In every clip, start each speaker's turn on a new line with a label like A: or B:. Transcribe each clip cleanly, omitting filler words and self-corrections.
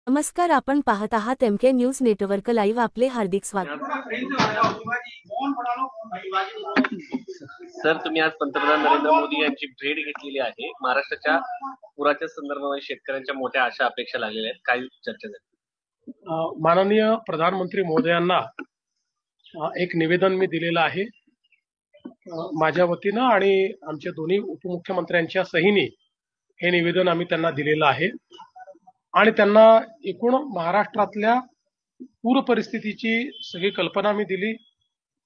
A: नमस्कार, आपण पाहत आहात एमके न्यूज नेटवर्क लाईव्ह. आपले हार्दिक स्वागत.
B: सर, तुम्ही आज पंतप्रधान नरेंद्र मोदी यांची भेट घेतलेली आहे. महाराष्ट्राच्या पुराच्या संदर्भामध्ये शेतकऱ्यांच्या मोठ्या आशा अपेक्षा लागलेल्या आहेत. काय चर्चा झाली?
C: माननीय प्रधानमंत्री महोदयांना एक निवेदन मी दिलेलं आहे माझ्या वतीनं आणि आमच्या दोन्ही उपमुख्यमंत्र्यांच्या सहीने हे निवेदन आम्ही त्यांना दिलेलं आहे आणि त्यांना एकूण महाराष्ट्रातल्या पूर परिस्थितीची सगळी कल्पना मी दिली,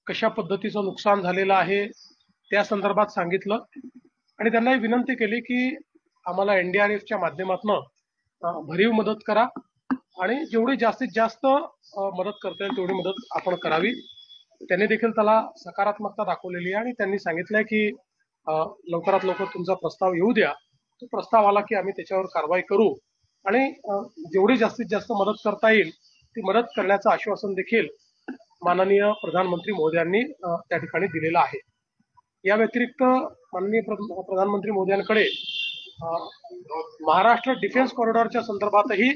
C: कशा पद्धतीचं नुकसान झालेलं आहे त्या संदर्भात सांगितलं आणि त्यांना विनंती केली की आम्हाला एनडीआरएफच्या माध्यमातून भरीव मदत करा आणि जेवढी जास्तीत जास्त मदत करता येईल तेवढी मदत आपण करावी. त्यांनी देखील त्याला सकारात्मकता दाखवलेली आहे आणि त्यांनी सांगितलंय की लवकरात लवकर तुमचा प्रस्ताव येऊ द्या, तो प्रस्ताव आला की आम्ही त्याच्यावर कारवाई करू आणि जेवढी जास्तीत जास्त मदत करता येईल ती मदत करण्याचं आश्वासन देखील माननीय प्रधानमंत्री महोदयांनी त्या ठिकाणी दिलेलं आहे. या व्यतिरिक्त माननीय प्रधानमंत्री महोदयांकडे महाराष्ट्र डिफेन्स कॉरिडॉरच्या संदर्भातही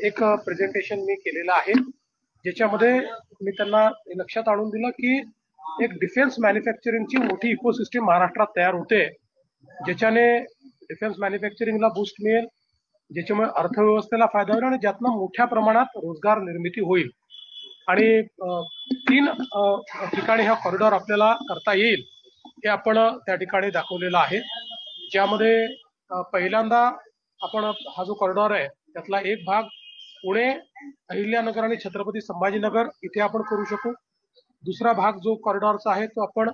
C: एक प्रेझेंटेशन मी केलेलं आहे, ज्याच्यामध्ये मी त्यांना लक्षात आणून दिलं की एक डिफेन्स मॅन्युफॅक्चरिंगची मोठी इकोसिस्टीम महाराष्ट्रात तयार होते, ज्याच्याने डिफेन्स मॅन्युफॅक्चरिंगला बूस्ट मिळेल, ज्याच्यामुळे अर्थव्यवस्थेला फायदा होईल आणि ज्यातनं मोठ्या प्रमाणात रोजगार निर्मिती होईल आणि 3 ठिकाणी हा कॉरिडॉर आपल्याला करता येईल हे आपण त्या ठिकाणी दाखवलेलं आहे. ज्यामध्ये पहिल्यांदा आपण हा जो कॉरिडॉर आहे त्यातला एक भाग पुणे, अहिल्यानगर आणि छत्रपती संभाजीनगर इथे आपण करू शकू. दुसरा भाग जो कॉरिडॉरचा आहे तो आपण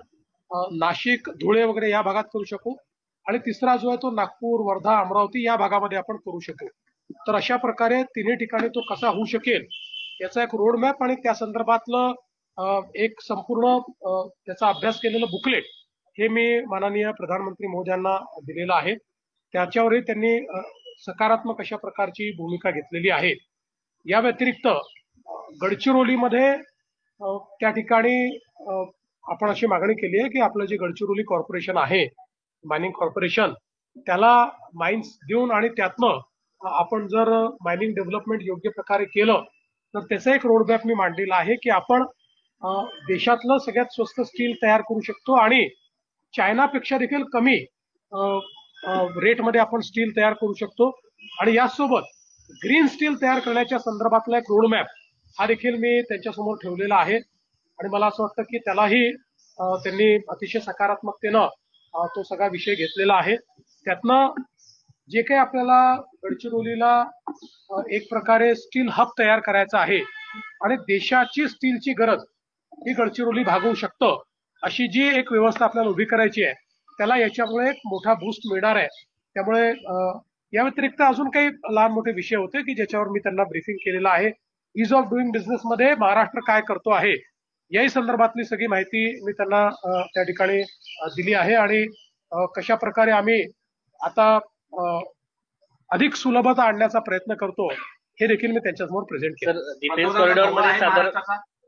C: नाशिक, धुळे वगैरे या भागात करू शकू आणि तिसरा जो आहे तो नागपूर, वर्धा, अमरावती या भागामध्ये आपण करू शकू. तर अशा प्रकारे तिन्ही ठिकाणी तो कसा होऊ शकेल याचा एक रोड मॅप आणि त्या संदर्भातलं एक संपूर्ण त्याचा अभ्यास केलेलं बुकलेट हे मी माननीय प्रधानमंत्री महोदयांना दिलेलं आहे. त्याच्यावरही त्यांनी सकारात्मक अशा प्रकारची भूमिका घेतलेली आहे. या व्यतिरिक्त गडचिरोलीमध्ये त्या ठिकाणी आपण अशी मागणी केली आहे की आपलं जे गडचिरोली कॉर्पोरेशन आहे, मायनिंग कॉर्पोरेशन, त्याला माइन्स देऊन आणि त्यातनं आपण जर मायनिंग डेव्हलपमेंट योग्य प्रकारे केलं तर त्याचा एक रोडमॅप मी मांडलेला आहे की आपण देशातलं सगळ्यात स्वस्त स्टील तयार करू शकतो आणि चायनापेक्षा देखील कमी रेटमध्ये आपण स्टील तयार करू शकतो आणि यासोबत ग्रीन स्टील तयार करण्याच्या संदर्भातला एक रोडमॅप हा देखील मी त्यांच्यासमोर ठेवलेला आहे आणि मला असं वाटतं की त्यालाही त्यांनी अतिशय सकारात्मकतेनं तो सगळा विषय घेतलेला आहे. त्यातनं जे काही आपल्याला गडचिरोलीला एक प्रकारे स्टील हब तयार करायचा आहे आणि देशाची स्टीलची गरज ही गडचिरोली भागवू शकतं अशी जी एक व्यवस्था आपल्याला उभी करायची आहे त्याला याच्यामुळे एक मोठा बूस्ट मिळणार आहे. त्यामुळे या व्यतिरिक्त अजून काही लहान मोठे विषय होते की ज्याच्यावर मी त्यांना ब्रीफिंग केलेलं आहे. इज ऑफ डुईंग बिझनेस मध्ये महाराष्ट्र काय करतो आहे याही संदर्भातली सगळी माहिती मी त्यांना त्या ठिकाणी दिली आहे आणि कशा प्रकारे आम्ही आता अधिक सुलभता आणण्याचा प्रयत्न करतो हे देखील मी त्यांच्यासमोर प्रेझेंट केलं.
B: डिफेन्स कॉरिडॉरमध्ये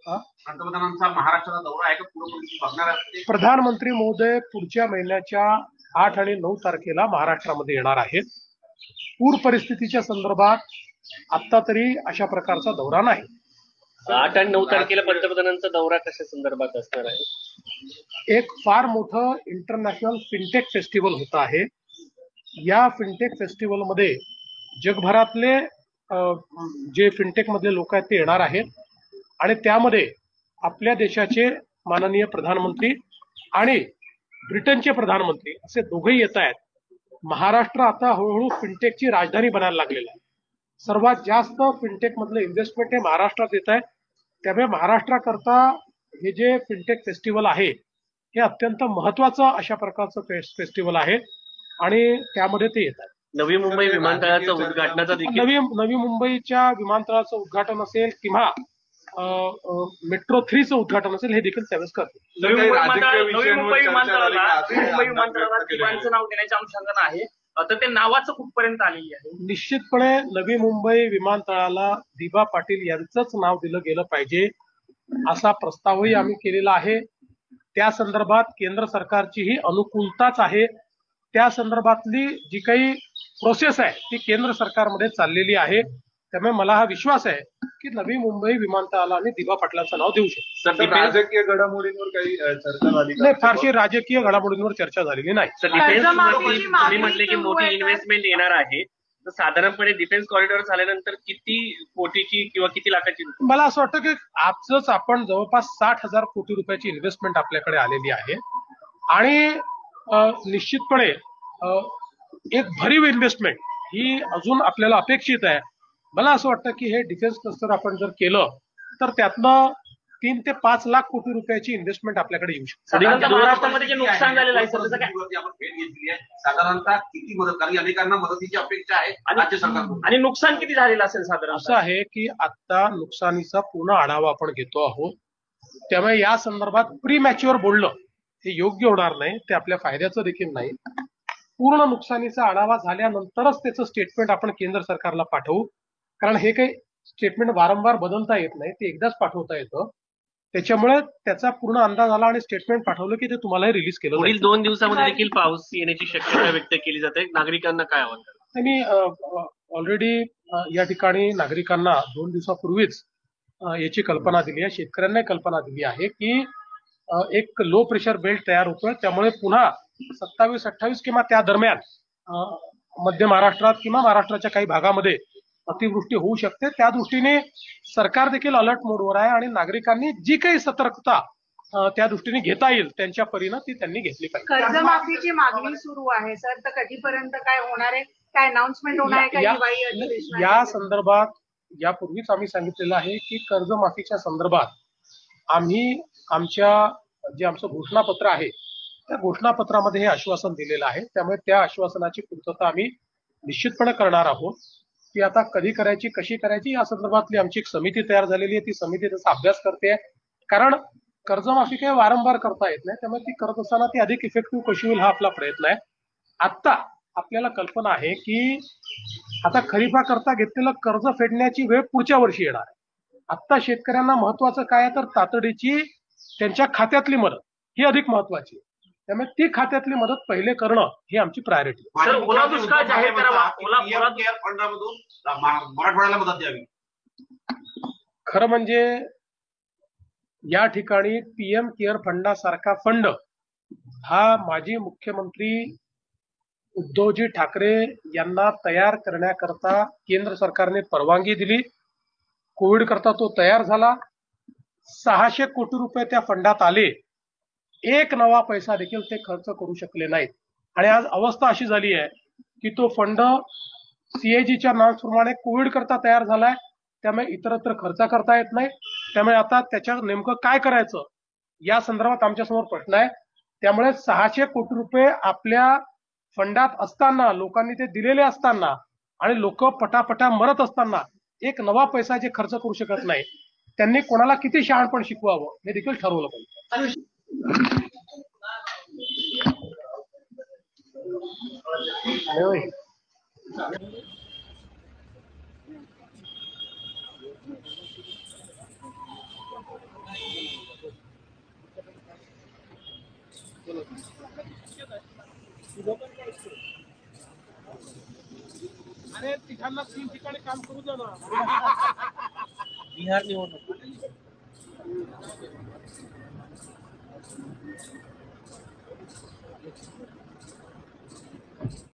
D: पंतप्रधानांचा महाराष्ट्राचा दौरा आहे का पूर्ण बघणार आहे?
C: प्रधानमंत्री महोदय पुढच्या महिन्याच्या 8 आणि 9 तारखेला महाराष्ट्रामध्ये येणार आहेत. पूर परिस्थितीच्या संदर्भात आता तरी अशा प्रकारचा दौरा नाही.
B: 8 आणि 9 तारखेला पंतप्रधानांचा दौरा कशा संदर्भात असणार आहे?
C: एक फार मोठं इंटरनॅशनल फिनटेक फेस्टिवल होत आहे. या फिनटेक फेस्टिवलमध्ये जगभरातले जे फिनटेक मधले लोक आहेत ते येणार आहेत आणि त्यामध्ये आपल्या देशाचे माननीय प्रधानमंत्री आणि ब्रिटनचे प्रधानमंत्री असे दोघेही येत आहेत. महाराष्ट्र आता हळूहळू फिनटेकची राजधानी बनायला लागलेलं आहे. सर्वात जास्त फिनटेक मधलं इन्व्हेस्टमेंट हे महाराष्ट्रात येत आहे. त्यामुळे महाराष्ट्राकरता हे जे फिनटेक फेस्टिवल आहे हे अत्यंत महत्वाचं अशा प्रकारचं फेस्टिवल आहे आणि त्यामध्ये ते येतात.
B: नवी मुंबई विमानतळाचं उद्घाटनाचा देखील
C: नवी मुंबईच्या विमानतळाचं उद्घाटन असेल किंवा मेट्रो 3चं उद्घाटन असेल हे देखील त्यावेळेस करतील.
E: नवी मुंबई विमानतळाला दिवाणचं नाव देण्याच्या अनुषंगानं आहे, तर ते नावाचं कुठपर्यंत आलेली आहे?
C: निश्चितपणे नवी मुंबई विमानतळाला दिबा पाटील यांचंच नाव दिलं गेलं पाहिजे असा प्रस्तावही आम्ही केलेला आहे. त्या संदर्भात केंद्र सरकारचीही अनुकूलताच आहे. त्या संदर्भातली जी काही प्रोसेस आहे ती केंद्र सरकारमध्ये चाललेली आहे. त्यामुळे मला हा विश्वास आहे की नवी मुंबई विमानतळाला आम्ही दिबा पाटलांचं नाव देऊ शकतो.
B: सर डिफेन्स
F: राजकीय घडामोडींवर काही चर्चा झाली का?
C: नाही, फारशी राजकीय घडामोडींवर चर्चा झालेली नाही.
B: सर डिफेन्स
G: कर्जमाफीची
B: तुम्ही
G: मागणी
B: म्हटले की
G: सुरू
B: मोठी
G: आहे का?
B: इन्व्हेस्टमेंट येणार आहे, तर साधारणपणे डिफेन्स कॉरिडॉर झाल्यानंतर किती कोटीची किंवा किती लाखाची
C: मला असं वाटतं की आजच आपण जवळपास 60,000 कोटी रुपयाची इन्व्हेस्टमेंट आपल्याकडे आलेली आहे आणि निश्चितपणे एक भरीव इन्व्हेस्टमेंट ही अजून आपल्याला अपेक्षित आहे. मला असं वाटतं की हे डिफेन्स क्लस्टर आपण जर केलं तर त्यातनं 3 ते 5 लाख कोटी रुपयाची इन्व्हेस्टमेंट आपल्याकडे येऊ शकते.
E: साधारणतः महाराष्ट्रामध्ये जे नुकसान झालेलं आहे सर त्याचं काय
D: आपण भेट घेतली आहे. साधारणतः किती मदत, कारण अनेकांना मदतीची अपेक्षा आहे राज्य सरकारकडून.
E: आणि नुकसान किती झालेलं असेल साधारण?
C: असं आहे की आता नुकसानीचा पूर्ण आढावा आपण घेतो आहोत, त्यामुळे या संदर्भात प्रीमॅच्युअर बोलणं हे योग्य होणार नाही, ते आपल्या फायद्याचं देखील नाही. पूर्ण नुकसानीचा आढावा झाल्यानंतरच त्याचं स्टेटमेंट आपण केंद्र सरकारला पाठवू, कारण हे काही स्टेटमेंट वारंवार बदलता येत नाही, ते एकदाच पाठवता येतं. त्याच्यामुळे त्याचा पूर्ण अंदाज आला आणि स्टेटमेंट पाठवलं की ते तुम्हालाही रिलीज केलं
B: पुढील
C: जाईल.
B: 2 दिवसामध्ये देखील पाऊस येण्याची शक्यता व्यक्त केली जाते. नागरिकांना काय आवाहन कराल?
C: त्यांनी ऑलरेडी या ठिकाणी नागरिकांना 2 दिवसापूर्वीच याची कल्पना दिली आहे, शेतकऱ्यांना कल्पना दिली आहे की एक लो प्रेशर बेल्ट तयार होतोय, त्यामुळे पुन्हा 27-28 किंवा त्या दरम्यान मध्य महाराष्ट्रात किंवा महाराष्ट्राच्या काही भागामध्ये अतिवृष्टी होऊ शकते. त्या दृष्टीने सरकार देखील अलर्ट मोडवर आहे आणि नागरिकांनी जी काही सतर्कता त्या दृष्टीने घेता येईल त्यांच्या परीनं ती त्यांनी घेतली पाहिजे.
G: कर्जमाफीची मागणी सुरू आहे सर, तर कधीपर्यंत काय होणार आहे? काय अनाउन्समेंट होणार आहे का हिवाळी अधिवेशनात?
C: या संदर्भात यापूर्वीच आम्ही सांगितलेलं आहे की कर्जमाफीच्या संदर्भात आम्ही आमचं घोषणापत्र आहे त्या घोषणापत्रामध्ये हे आश्वासन दिलेलं आहे. त्यामुळे त्या आश्वासनाची पूर्तता आम्ही निश्चितपणे करणार आहोत. ती आता कधी करायची, कशी करायची या संदर्भातली आमची एक समिती तयार झालेली आहे. ती समिती त्याचा अभ्यास करते, कारण कर्जमाफी काही वारंवार करता येत नाही, त्यामुळे ती करत असताना ती अधिक इफेक्टिव्ह कशी होईल हा आपला प्रयत्न आहे. आता आपल्याला कल्पना आहे की आता खरीपाकरता घेतलेलं कर्ज फेडण्याची वेळ पुढच्या वर्षी येणार आहे. आता शेतकऱ्यांना महत्वाचं काय आहे तर तातडीची त्यांच्या खात्यातली मदत ही अधिक महत्वाची आहे. त्यामुळे ती खात्यातली मदत पहिले करणं ही आमची प्रायोरिटी आहे.
E: सर, ओला दुष्काळ जाहीर करावा, ओला
D: केअर फंडामधून मराठवाड्याला मदत द्यावी.
C: खरं म्हणजे या ठिकाणी पीएम केअर फंडासारखा फंड हा माजी मुख्यमंत्री उद्धवजी ठाकरे यांना तयार करण्याकरता केंद्र सरकारने परवानगी दिली. कोविड करता तो तयार झाला. 600 कोटी रुपये त्या फंडात आले. एक नवा पैसा देखील ते खर्च करू शकले नाहीत आणि आज अवस्था अशी झाली आहे की तो फंड सीएजीच्या नॉर्म्सप्रमाणे कोविड करता तयार झालाय, त्यामुळे इतरत्र खर्च करता येत नाही. त्यामुळे आता त्याच्यात नेमकं काय करायचं या संदर्भात आमच्यासमोर प्रश्न आहे. त्यामुळे 600 कोटी रुपये आपल्या फंडात असताना, लोकांनी ते दिलेले असताना आणि लोक पटापटा मरत असताना एक नवा पैसा जे खर्च करू शकत नाही, त्यांनी कोणाला किती शहाणपण शिकवावं हे देखील ठरवलं पाहिजे. अरे तिघांना 3 ठिकाणी काम करू द्या ना.
B: बिहार निवडणूक